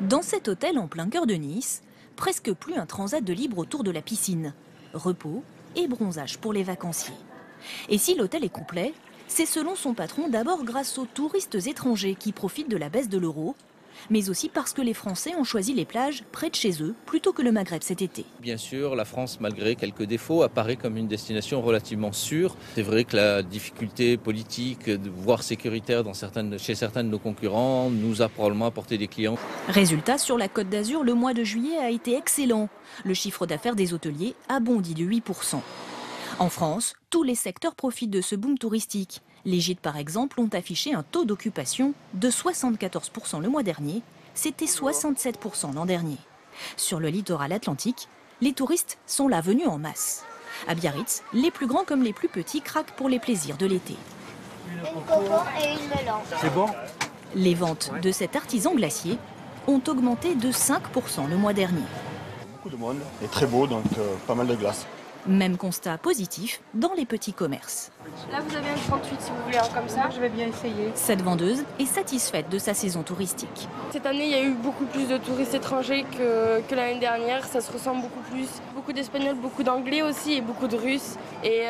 Dans cet hôtel en plein cœur de Nice, presque plus un transat de libre autour de la piscine. Repos et bronzage pour les vacanciers. Et si l'hôtel est complet, c'est selon son patron d'abord grâce aux touristes étrangers qui profitent de la baisse de l'euro, mais aussi parce que les Français ont choisi les plages près de chez eux plutôt que le Maghreb cet été. Bien sûr, la France, malgré quelques défauts, apparaît comme une destination relativement sûre. C'est vrai que la difficulté politique, voire sécuritaire chez certains de nos concurrents, nous a probablement apporté des clients. Résultat, sur la Côte d'Azur, le mois de juillet a été excellent. Le chiffre d'affaires des hôteliers a bondi de 8%. En France, tous les secteurs profitent de ce boom touristique. Les gîtes, par exemple, ont affiché un taux d'occupation de 74% le mois dernier. C'était 67% l'an dernier. Sur le littoral atlantique, les touristes sont là venus en masse. À Biarritz, les plus grands comme les plus petits craquent pour les plaisirs de l'été. Une coco et une melon. C'est bon? Les ventes de cet artisan glacier ont augmenté de 5% le mois dernier. Beaucoup de monde, et très beau, donc pas mal de glace. Même constat positif dans les petits commerces. Là, vous avez un 38 si vous voulez un comme ça. Je vais bien essayer. Cette vendeuse est satisfaite de sa saison touristique. Cette année, il y a eu beaucoup plus de touristes étrangers que l'année dernière. Ça se ressent beaucoup plus. Beaucoup d'Espagnols, beaucoup d'Anglais aussi et beaucoup de Russes et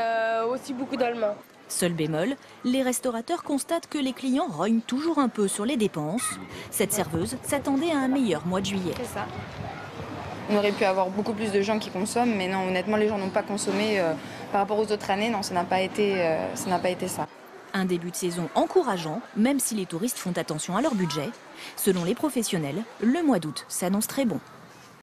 aussi beaucoup d'Allemands. Seul bémol, les restaurateurs constatent que les clients rognent toujours un peu sur les dépenses. Cette serveuse s'attendait à un meilleur mois de juillet. C'est ça. On aurait pu avoir beaucoup plus de gens qui consomment, mais non, honnêtement, les gens n'ont pas consommé par rapport aux autres années. Non, ça n'a pas été ça. Un début de saison encourageant, même si les touristes font attention à leur budget. Selon les professionnels, le mois d'août s'annonce très bon.